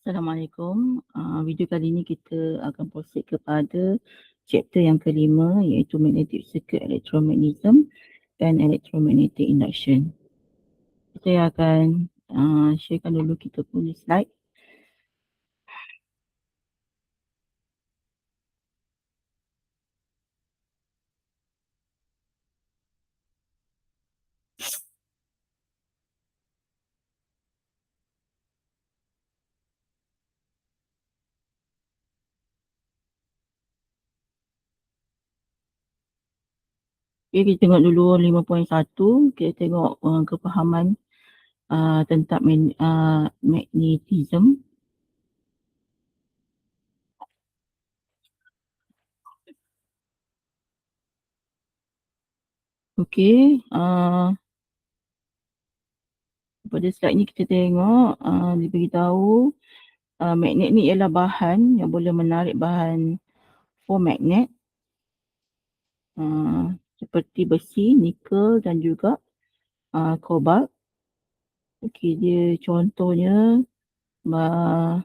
Assalamualaikum. Video kali ini kita akan proceed kepada chapter yang kelima, iaitu Magnetic Circuit Electromagnetism dan Electromagnetic Induction. Saya akan sharekan dulu kita punya slide. Okay, kita tengok dulu 5.1. Kita tengok kefahaman tentang magnetism. Okey, pada slide ni kita tengok diberitahu magnet ni ialah bahan yang boleh menarik bahan for magnet seperti besi, nikel dan juga kobalt. Okey, dia contohnya magnet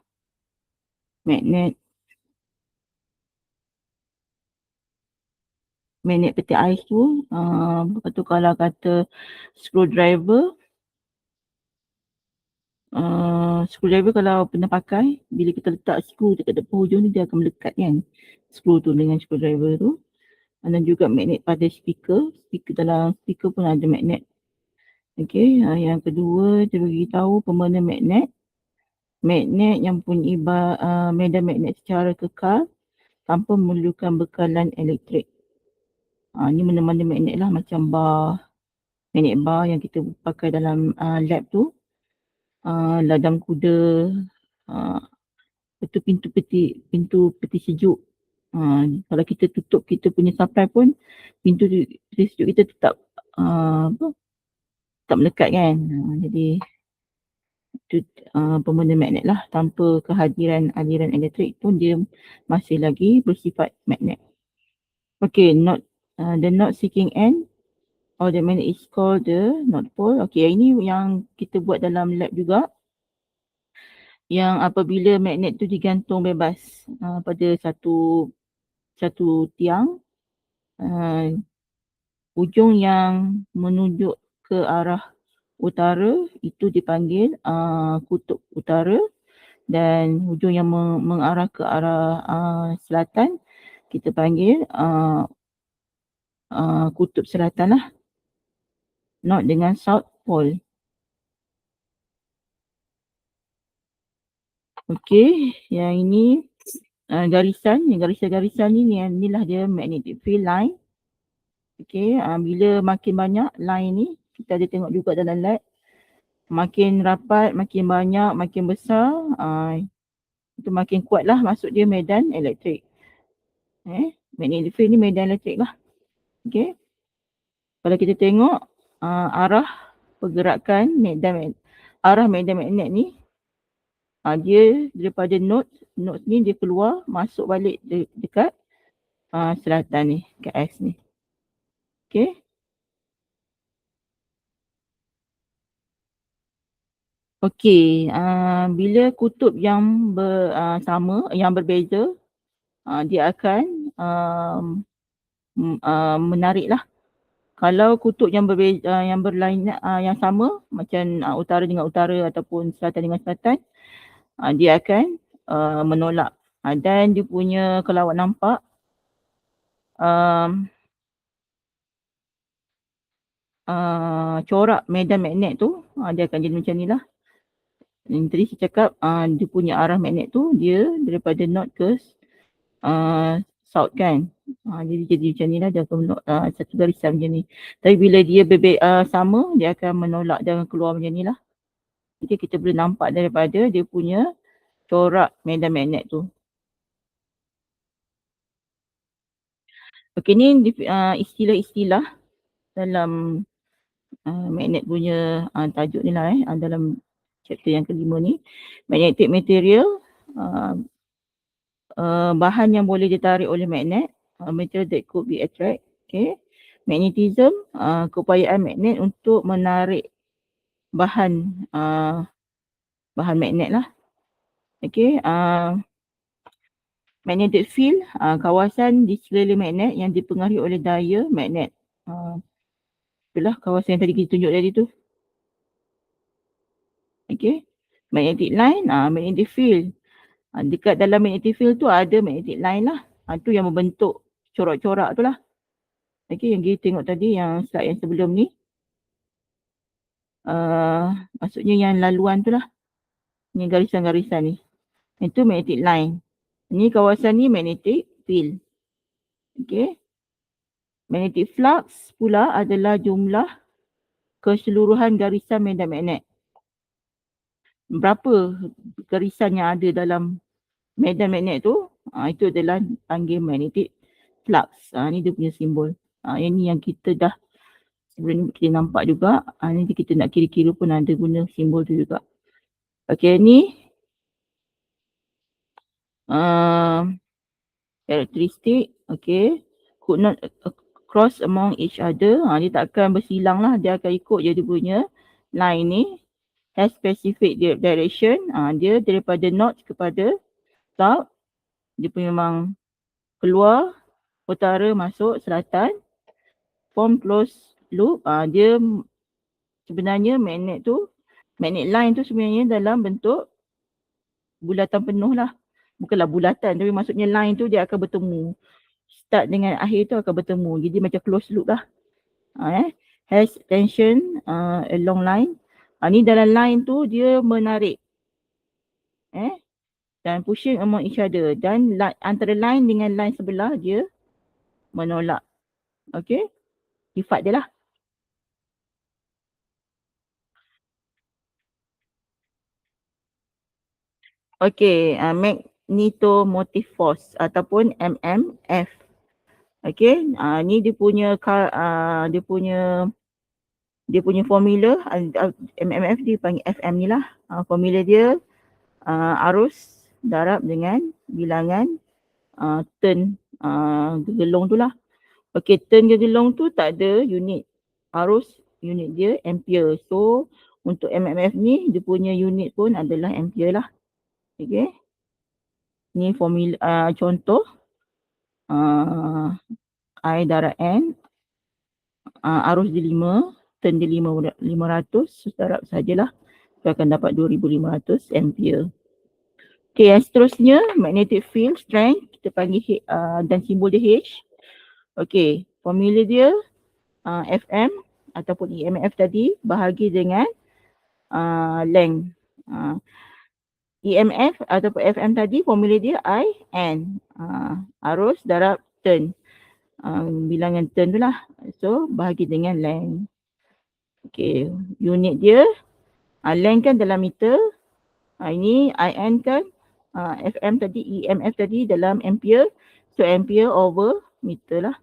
peti ais tu. Lepas tu kalau kata screwdriver, screwdriver kalau pernah pakai, bila kita letak skru dekat hujung ni dia akan melekat kan, skru tu dengan screwdriver tu. Dan juga magnet pada speaker dalam speaker pun ada magnet. Okey, yang kedua dia beritahu pemena magnet yang punya medan magnet secara kekal tanpa memerlukan bekalan elektrik. Ni mana-mana magnet lah, macam magnet bar yang kita pakai dalam lab tu, ladang kuda, itu pintu peti sejuk. Kalau kita tutup kita punya supply pun, pintu peti sejuk kita tetap tetap melekat kan. Jadi itu pemena magnet lah, tanpa kehadiran aliran elektrik pun dia masih lagi bersifat magnet. Okay, the not seeking end or the magnet is called the north pole. Okay, ini yang kita buat dalam lab juga, yang apabila magnet tu digantung bebas pada satu tiang, ujung yang menunjuk ke arah utara itu dipanggil kutub utara, dan hujung yang mengarah ke arah selatan kita panggil kutub selatan lah, north dengan south pole. Okey, yang ini garisan inilah dia magnetic field line. Okey, bila makin banyak line ni, kita ada tengok juga dalam lab, makin rapat, makin banyak, makin besar, itu makin kuat lah, maksud dia medan elektrik. Magnetic field ni medan elektrik lah. Okey, kalau kita tengok arah pergerakan arah medan magnet ni, dia daripada node ni dia keluar, masuk balik dekat selatan ni, ke S ni. Okey. Okey, bila kutub yang sama, yang berbeza, dia akan menarik lah. Kalau kutub yang berbeza, yang berlainan, yang sama, macam utara dengan utara ataupun selatan dengan selatan, dia akan menolak. Dan dia punya, kalau awak nampak, corak medan magnet tu, dia akan jadi macam ni lah. Tadi saya cakap dia punya arah magnet tu, dia daripada north ke south kan. Jadi macam ni lah, dia akan satu garisan macam ni. Tapi bila dia sama, dia akan menolak, dia akan keluar macam ni lah. Jadi kita boleh nampak daripada dia punya corak medan magnet tu. Okey, ni istilah-istilah dalam magnet punya tajuk ni lah dalam chapter yang kelima ni. Magnetic material, bahan yang boleh ditarik oleh magnet, material that could be attract. Okay. Magnetism, keupayaan magnet untuk menarik bahan magnet lah. Okey, magnetic field, kawasan di sekeliling magnet yang dipengaruhi oleh daya magnet. Itulah kawasan yang tadi kita tunjuk tadi tu. Okey. Magnetic line, magnetic field. Dekat dalam magnetic field tu ada magnetic line lah. Tu yang membentuk corak-corak tu lah. Okey, yang kita tengok tadi yang slide yang sebelum ni. Maksudnya yang laluan tu lah. Ni garisan-garisan ni. Itu magnetic line. Ni kawasan ni magnetic field. Okey. Magnetic flux pula adalah jumlah keseluruhan garisan medan magnet. Berapa garisan yang ada dalam medan magnet tu, itu adalah panggil magnetic flux. Ni dia punya simbol. Yang ni yang kita dah sebelum ni kita nampak juga. Nanti kita nak kira-kira pun ada guna simbol tu juga. Okey, ni karakteristik. Okey, could not cross among each other. Dia tak akan bersilang lah. Dia akan ikut je dia punya line ni. Has specific direction. Dia daripada north kepada south. Dia punya memang keluar, utara, masuk, selatan. Form close loop. Dia sebenarnya magnet tu, magnet line tu sebenarnya dalam bentuk bulatan penuh lah. Bukanlah bulatan tapi maksudnya line tu dia akan bertemu. Start dengan akhir tu akan bertemu. Jadi macam close loop lah. Has tension along line. Ni dalam line tu dia menarik. Dan pushing among each other. Dan antara line dengan line sebelah dia menolak. Okay. Sifat dia lah. Okay. Magnetomotive force ataupun MMF. Okay. Ni dia punya formula. MMF dipanggil FM ni lah. Formula dia arus darab dengan bilangan turn gegelong tu lah. Okay, turn gegelong tu tak ada unit arus, unit dia ampere. So untuk MMF ni dia punya unit pun adalah ampere lah. Okay. Ni formula contoh I darab N, arus dia 5, turn dia 500, darab sajalah. Kita akan dapat 2500 ampere. Okay, yang seterusnya magnetic field strength, kita panggil dan simbol dia H. Okay, formula dia FM ataupun EMF tadi bahagi dengan length. EMF ataupun FM tadi formula dia I N. Arus darab turn. Bilangan turn tu lah. So bahagi dengan length. Okay, unit dia length kan dalam meter. Ini IN kan FM tadi, EMF tadi dalam ampere. So ampere over meter lah.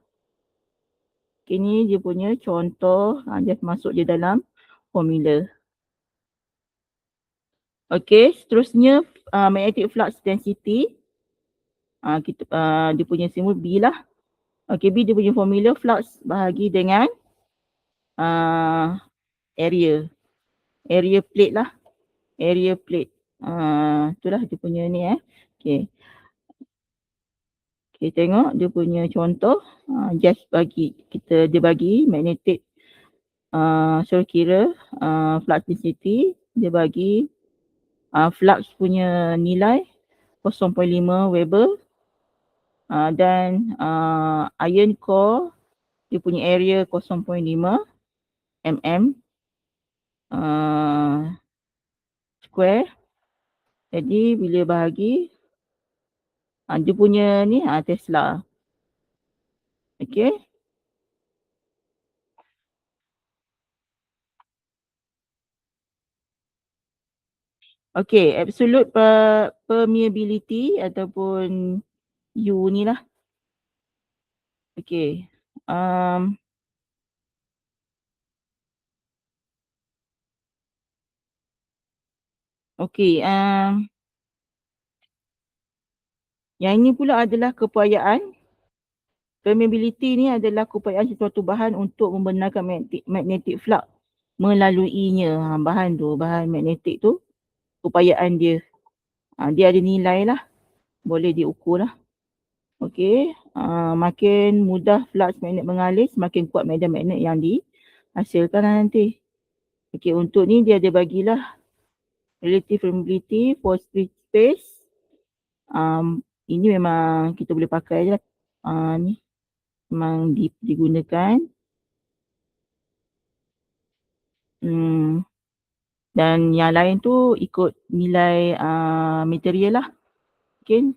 Okay, ni dia punya contoh. Dia masuk je dalam formula. Okay, seterusnya magnetic flux density. Dia punya simbol B lah. Okay, B dia punya formula flux bahagi dengan area. Area plate lah. Area plate. Itulah dia punya ni Okay. Okay, tengok dia punya contoh. Just bagi dia bagi magnetic suruh kira flux density. Dia bagi flux punya nilai 0.5 Weber. Dan iron core dia punya area 0.5 mm square. Jadi bila bahagi dia punya ni Tesla. Okay. Okay, absolute permeability ataupun U ni lah. Okay. Okay. Yang ini pula adalah keupayaan. Permeability ni adalah keupayaan sesuatu bahan untuk membenarkan magnetic flux melaluinya. Bahan magnetik tu, keupayaan dia. Dia ada nilai lah, boleh diukur lah. Okey, makin mudah flux magnet mengalir, semakin kuat medan magnet yang dihasilkan lah nanti. Okey, untuk ni dia ada bagilah relative permeability for split space. Ini memang kita boleh pakai je lah. Ni memang digunakan. Dan yang lain tu ikut nilai material lah. Okay.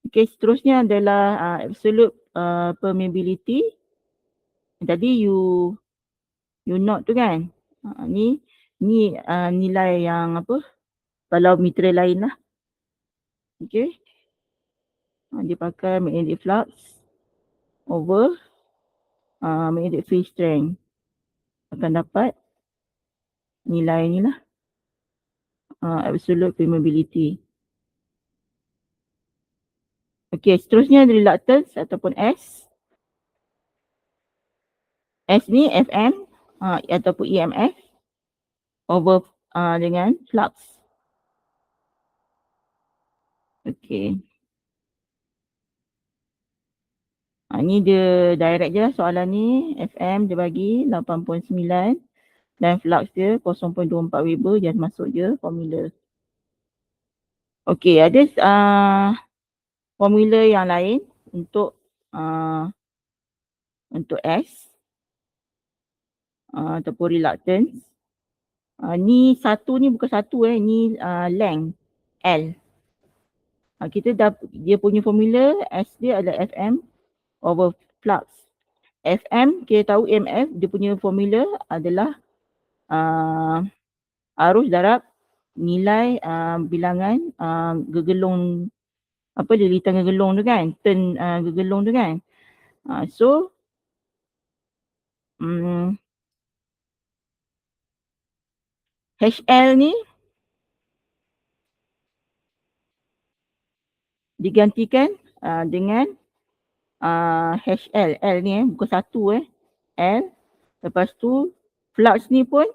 Okay, seterusnya adalah absolute permeability. Tadi you not tu kan. Ni nilai yang apa, kalau material lain lah. Okay. Dia pakai magnetic flux over magnetic field strength. Akan dapat nilai ni lah. Absolute permeability. Okay, seterusnya reluctance ataupun S. S ni Fm ataupun EMF over dengan flux. Okay. Ni dia direct je lah soalan ni. Fm dia bagi 8.9 dan flux dia 0.24 Weber. Just masuk je formula. Okay, ada formula yang lain untuk S ataupun reluctance. Ni satu ni bukan satu ni length L. Kita dia punya formula S dia adalah Fm over flux. Fm kita tahu EMF dia punya formula adalah arus darab nilai bilangan gegelung apa lilitan gegelung tu kan, turn gegelung tu kan. So HL ni digantikan dengan HL. L ni bukan satu L. Lepas tu flux ni pun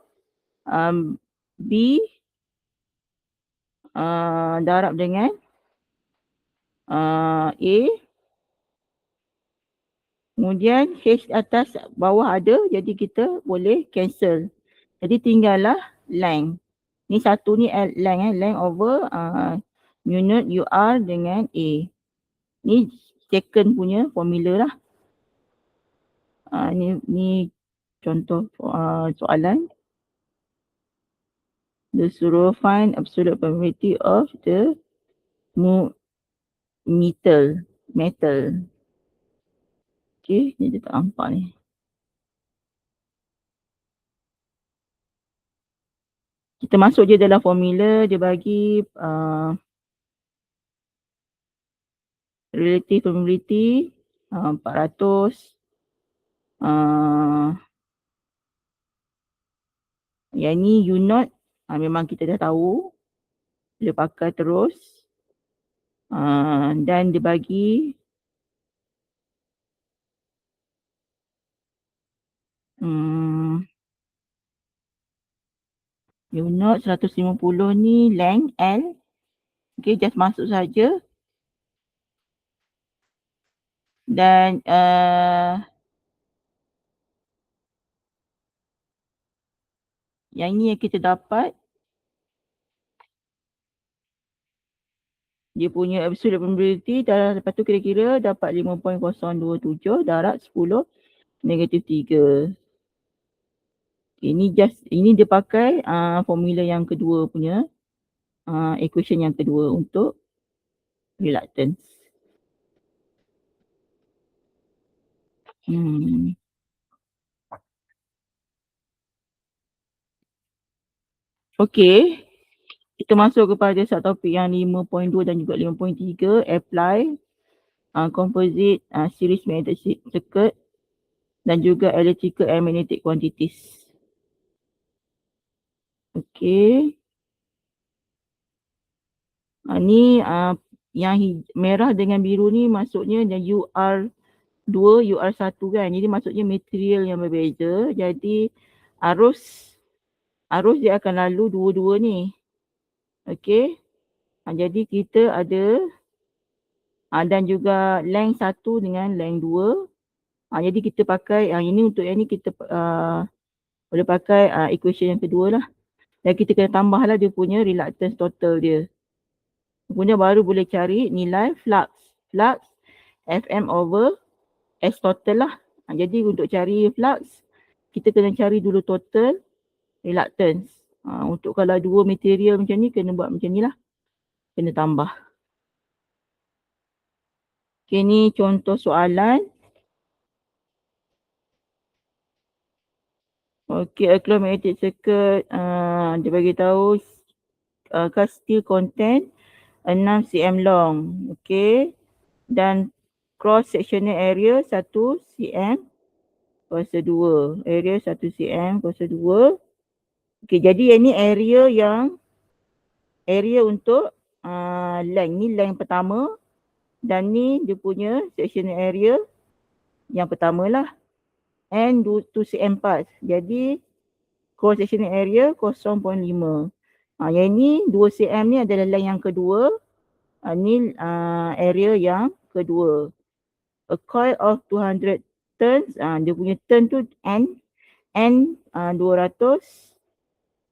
B darab dengan A. Kemudian H atas bawah ada, jadi kita boleh cancel. Jadi tinggallah length. Ni satu ni length length over mu naught UR dengan A. Ni second punya formula lah. Ni contoh soalan. Dia suruh find absolute permeability of the metal. Okay, ni dia tak nampak ni. Kita masuk je dalam formula, dia bagi relative permeability 400. Yang ni U naught memang kita dah tahu. Dia pakai terus. Dan dia bagi U naught 150 ni length L. Okay, just masuk saja. Dan yang ni yang kita dapat, dia punya absolute permeability, lepas tu kira-kira dapat 5.027 darab 10 negatif 3. Ini dia pakai formula yang kedua punya, equation yang kedua untuk reluctance. Okay, kita masuk kepada subtopik yang 5.2 dan juga 5.3, apply composite series magnetic circuit dan juga electrical and magnetic quantities. Okay. Ni yang merah dengan biru ni maksudnya UR2, UR1 kan. Jadi maksudnya material yang berbeza. Jadi arus dia akan lalu dua-dua ni. Okey. Jadi kita ada dan juga length 1 dengan length 2. Jadi kita pakai ini untuk yang ni kita boleh pakai equation yang kedua lah. Dan kita kena tambahlah dia punya reluctance total dia. Kemudian baru boleh cari nilai flux. Flux Fm over S total lah. Jadi untuk cari flux, kita kena cari dulu total reluctance. Untuk kalau dua material macam ni, kena buat macam ni lah. Kena tambah. Okay, ni contoh soalan. Okay, electromagnetic circuit, dia bagi tahu cast steel content 6 cm long. Okay. Dan cross sectional area 1 cm kuasa 2. Area 1 cm kuasa 2. Okay, jadi yang ni area untuk length. Ni length pertama. Dan ni dia punya sectional area yang pertama lah. And 2 cm pas. Jadi cross sectional area 0.5. Yang ni 2 cm ni adalah length yang kedua. Ni area yang kedua. A coil of 200 turns. Dia punya turn tu N 200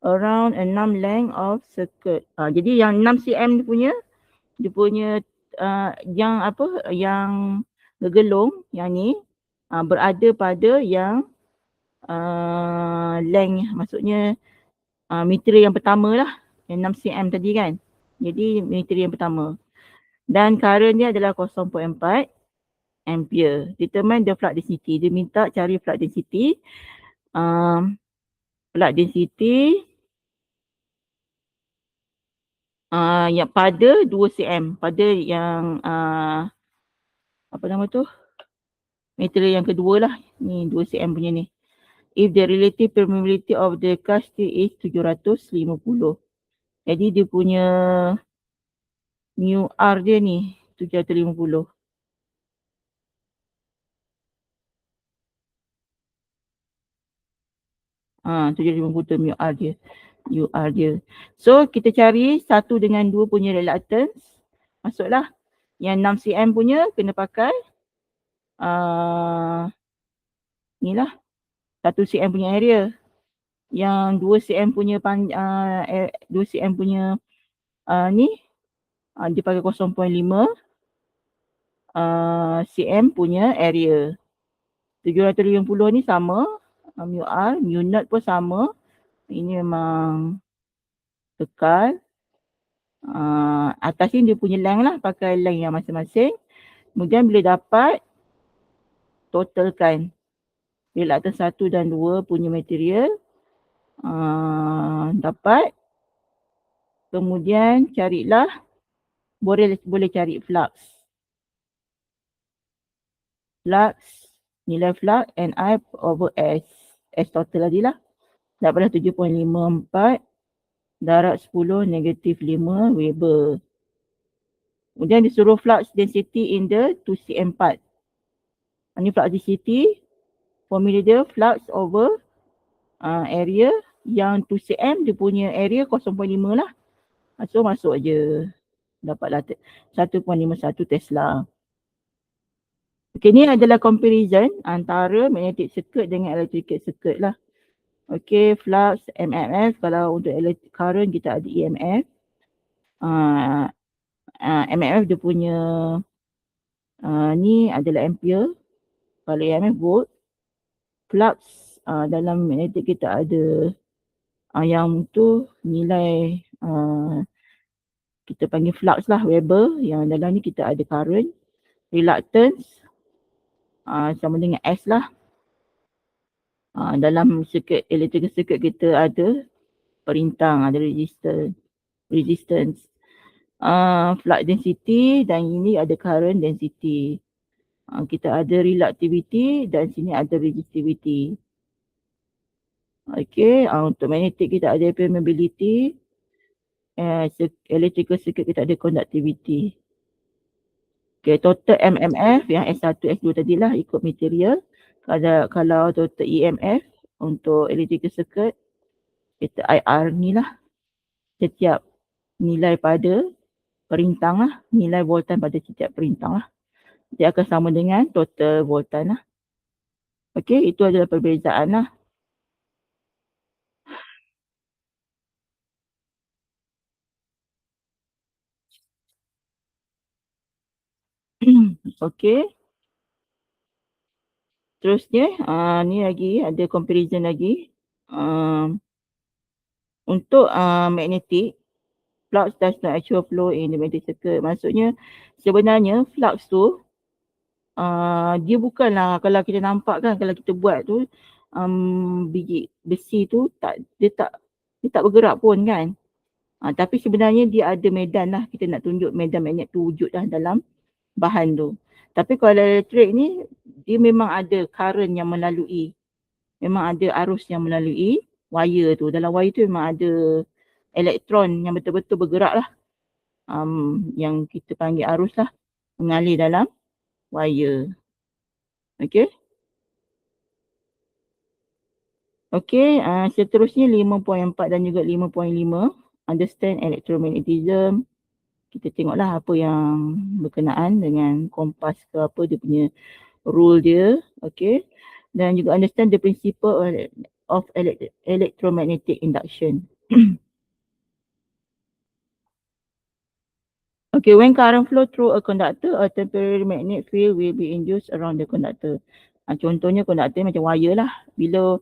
around 6 length of circuit. Jadi yang 6 cm dia punya yang bergelung yang ni berada pada yang length, maksudnya meter yang pertama lah, yang 6 cm tadi kan. Jadi meter yang pertama. Dan current dia adalah 0.4 ampere. Determine the flux density. Dia minta cari flux density. Flux density yang pada 2 cm. Pada yang apa nama tu? Material yang kedua lah. Ni 2 cm punya ni. If the relative permeability of the cast steel is 750. Jadi dia punya mu R dia ni 750. Ah, 750 mu R dia. UR dia. So kita cari 1 dengan 2 punya reluctance. Masuklah. Yang 6 cm punya kena pakai ni lah 1 cm punya area. Yang 2 cm punya 2 cm punya ni dia pakai 0.5 cm punya area. 750 ni sama mu R, mu naught pun sama. Ini memang kekal. Atas ni dia punya length lah, pakai length yang masing-masing. Kemudian bila dapat, totalkan reluctance 1 dan 2 punya material. Dapat. Kemudian carilah, boleh cari flux. Flux, nilai flux Ni over S. S total tadi lah. Dapatlah 7.54 darat 10 negatif 5 Weber. Kemudian disuruh flux density in the 2 cm part. Ini flux density. Formula dia flux over area yang 2 cm dia punya area 0.5 lah. So masuk je. Dapatlah 1.51 Tesla. Okay, ni adalah comparison antara magnetic circuit dengan electrical circuit lah. Okay, flux, MMF. Kalau untuk electric current kita ada EMF. MMF dia punya ni adalah ampere. Kalau EMF volt. Flux dalam magnetic kita ada yang tu nilai kita panggil flux lah, Weber. Yang dalam ni kita ada current. Reluctance sama dengan S lah. Dalam circuit, electrical circuit kita ada perintang, ada resistance. Flux density dan ini ada current density. Kita ada reluctivity dan sini ada resistivity. Okay, untuk magnetic kita ada permeability. Electrical circuit kita ada conductivity. Okay, total MMF yang S1, S2 tadilah ikut material. Kalau total EMF untuk electrical circuit, kita IR ni lah setiap nilai pada perintang lah, nilai voltan pada setiap perintang lah. Dia akan sama dengan total voltan lah. Okey, itu adalah perbezaan lah. Okey. Terusnya, ni lagi ada comparison lagi. Untuk magnetic, flux does not actual flow in the magnetic circuit. Maksudnya sebenarnya flux tu dia bukanlah kalau kita nampak kan, kalau kita buat tu biji besi tu dia tak bergerak pun kan. Tapi sebenarnya dia ada medan lah, kita nak tunjuk medan magnet tu wujud dah dalam bahan tu. Tapi kalau elektrik ni dia memang ada current yang melalui, memang ada arus yang melalui wire tu. Dalam wire tu memang ada elektron yang betul-betul bergerak lah. Yang kita panggil arus lah, mengalir dalam wire. Okay. Okay, seterusnya 5.4 dan juga 5.5. Understand electromagnetism. Kita tengoklah apa yang berkenaan dengan kompas ke apa, dia punya rule dia. Okay. Dan juga understand the principle of electromagnetic induction. Okay, when current flow through a conductor, a temporary magnetic field will be induced around the conductor. Contohnya conductor macam wire lah. Bila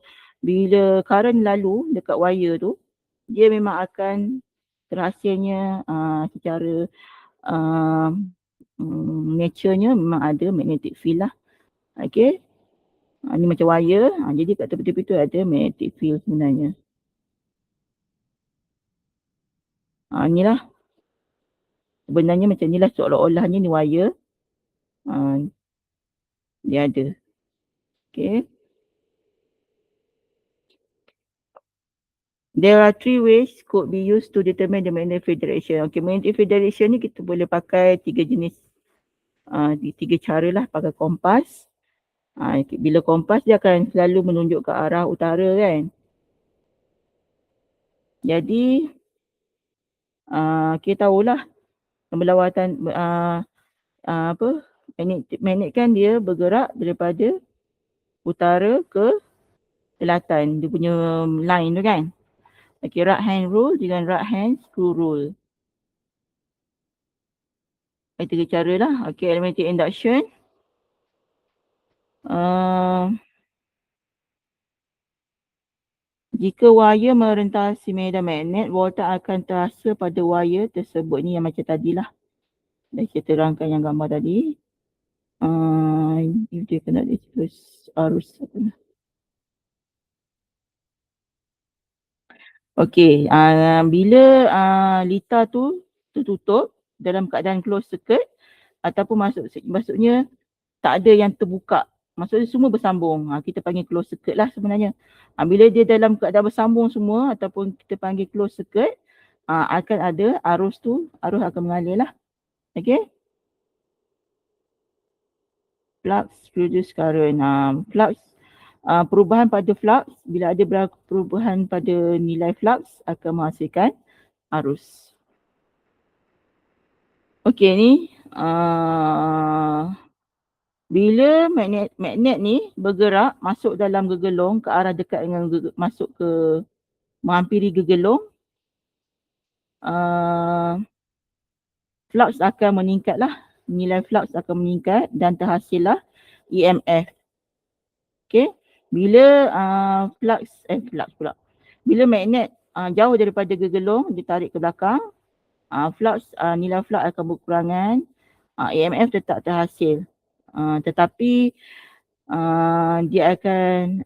current lalu dekat wire tu, dia memang akan terhasilnya secara nature-nya memang ada magnetic field lah. Okay. Ni macam wire. Jadi kat tepi-tepi tu ada magnetic field sebenarnya. Inilah. Sebenarnya macam ni lah, seolah-olahnya ni wire. Dia ada. Okay. There are 3 ways could be used to determine the magnetic field direction. Okay, magnetic field direction ni kita boleh pakai 3 jenis, 3 cara lah. Pakai kompas. Bila kompas dia akan selalu menunjuk ke arah utara kan. Jadi kita tahulah berlawatan magnet kan dia bergerak daripada utara ke selatan, dia punya line tu kan. Okay, right hand rule dengan right hand screw rule. Ada 3 cara lah. Okay, magnetic induction. Jika wire merentasi medan magnet, voltan akan terasa pada wire tersebut. Ni yang macam tadilah. Dah saya terangkan yang gambar tadi. Dia kena terus arus apa. Okey, bila litar tu tertutup dalam keadaan close circuit ataupun maksudnya tak ada yang terbuka. Maksudnya semua bersambung. Kita panggil close circuit lah sebenarnya. Bila dia dalam keadaan bersambung semua ataupun kita panggil close circuit, akan ada arus akan mengalir lah. Okay. Flux produce current. Flux, perubahan pada flux, bila ada perubahan pada nilai flux akan menghasilkan arus. Okay, ni bila magnet ni bergerak masuk dalam gegelong ke arah dekat dengan masuk ke menghampiri gegelong, flux akan meningkat lah. Nilai flux akan meningkat dan terhasillah EMF. Okay. Bila flux pula. Bila magnet jauh daripada gegelong, ditarik ke belakang, nilai flux akan berkurangan, EMF tetap terhasil. Tetapi dia akan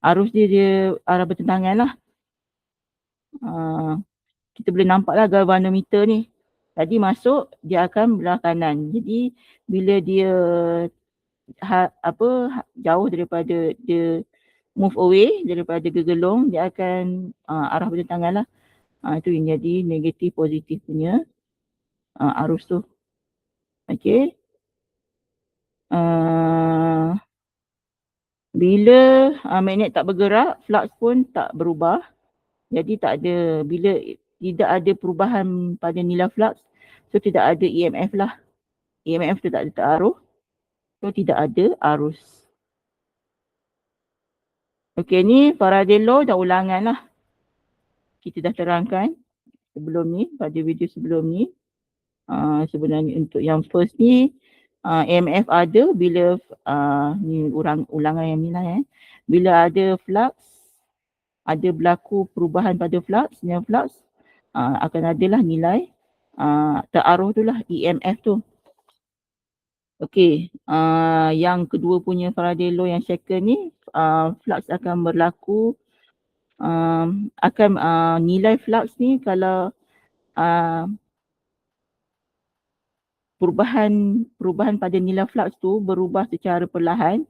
arus dia arah bertentangan lah. Kita boleh nampak lah galvanometer ni. Tadi masuk dia akan belah kanan. Jadi bila dia jauh daripada, dia move away daripada gegelong, dia akan arah bertentangan lah. Itu yang jadi negatif positif punya arus tu. Okay. Bila magnet tak bergerak, flux pun tak berubah. Jadi tak ada, bila tidak ada perubahan pada nilai flux, so tidak ada EMF lah. EMF tu tak ada taruh, so tidak ada arus. Okey, ni Faraday Law dah ulangan lah. Kita dah terangkan sebelum ni, pada video sebelum ni. Sebenarnya untuk yang first ni, EMF ada bila, ni ulangan yang ni lah bila ada flux, ada berlaku perubahan pada flux, nilai flux, akan adalah nilai teraruh tu lah, EMF tu. Okey, yang kedua punya Faraday Law yang second ni, flux akan berlaku, akan nilai flux ni kalau perubahan pada nilai flux tu berubah secara perlahan,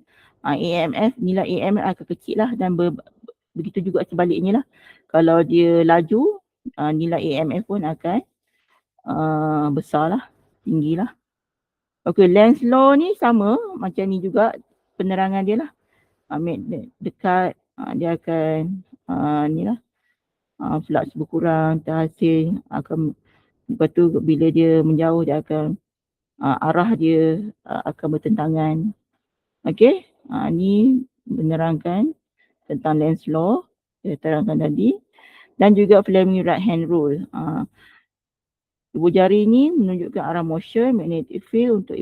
nilai EMF akan kecil lah, dan begitu juga sebaliknya lah. Kalau dia laju, nilai EMF pun akan besar lah, tinggi lah. Okey, Lenz Law ni sama macam ni juga penerangan dia lah. Magnet dekat, dia akan ni lah, flux berkurang, terhasil akan, lepas tu bila dia menjauh dia akan arah dia akan bertentangan. Okey, ni menerangkan tentang Lenz Law, saya terangkan tadi, dan juga Fleming right hand rule. Ibu jari ni menunjukkan arah motion magnetic field untuk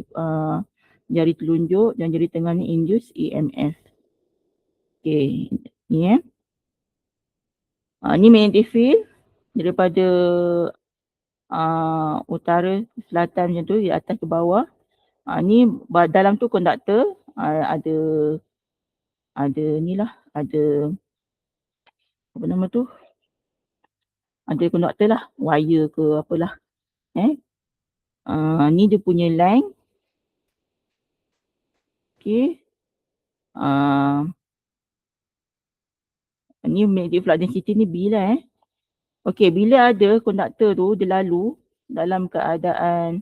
jari telunjuk, dan jari tengah ni induce EMF. Okey, ni ni magnetic field daripada utara ke selatan macam tu, di atas ke bawah. Ni dalam tu konduktor, ada ni lah, ada apa nama tu, ada konduktor lah, wire ke apalah. Ni dia punya length. Okey, ni magnetic flux density ni B lah. Okey, bila ada konduktor tu dia lalu dalam keadaan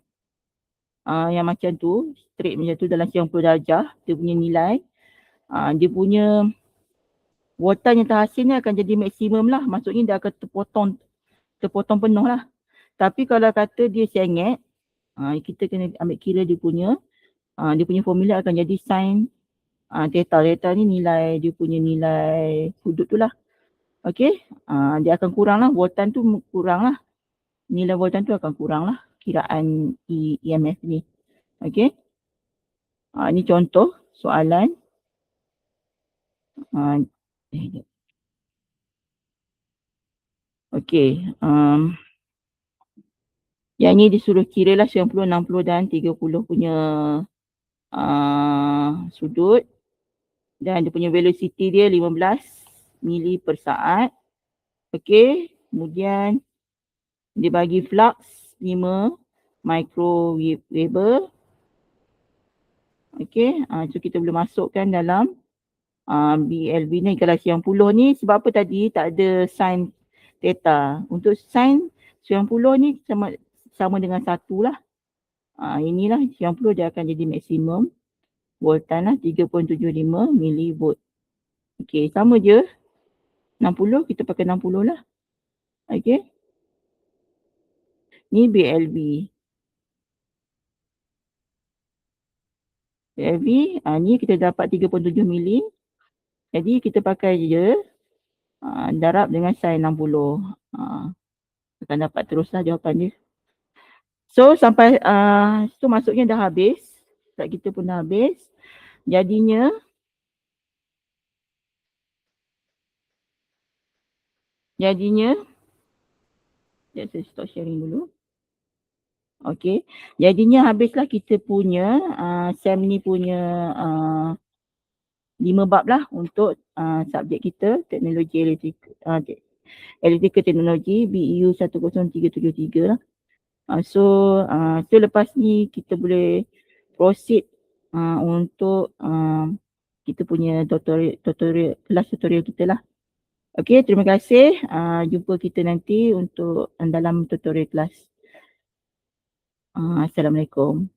yang macam tu, straight macam tu dalam 90 darjah, dia punya nilai, dia punya voltan yang terhasil ni akan jadi maksimum lah. Maksudnya dia akan terpotong penuh lah. Tapi kalau kata dia sengit, kita kena ambil kira dia punya formula akan jadi sin theta. Theta ni nilai, dia punya nilai sudut tu lah. Okey, dia akan kurang lah, voltan tu kurang lah. Nilai voltan tu akan kurang lah, kiraan EMF ni. Okey, ni contoh soalan. Okey, yang ni disuruh kira lah 90, 60 dan 30 punya sudut, dan dia punya velocity dia 15 mili per saat. Okey, kemudian dia bagi flux 5 microweber. Okey, so kita boleh masukkan dalam BLB ni. Kalau 90 ni sebab apa tadi tak ada sin theta. Untuk sin 90 ni sama dengan 1 lah. Inilah 90 dia akan jadi maksimum voltan lah, 3.75 milivolt. Okey, sama je. 60 kita pakai 60 lah. Okey, ni BLB. Ni kita dapat 3.7 mili. Jadi kita pakai je darab dengan sin 60. Akan dapat teruslah jawapan dia. So sampai so maksudnya dah habis. Slide kita pun dah habis. Jadinya saya stop sharing dulu. Okey, jadinya habislah kita punya SEM ni punya 5 bab lah untuk subjek kita, teknologi electrical teknologi BEU 10373 lah. So lepas ni kita boleh proceed untuk kita punya kelas tutorial kita lah. Okey, terima kasih. Jumpa kita nanti untuk dalam tutorial kelas. Assalamualaikum.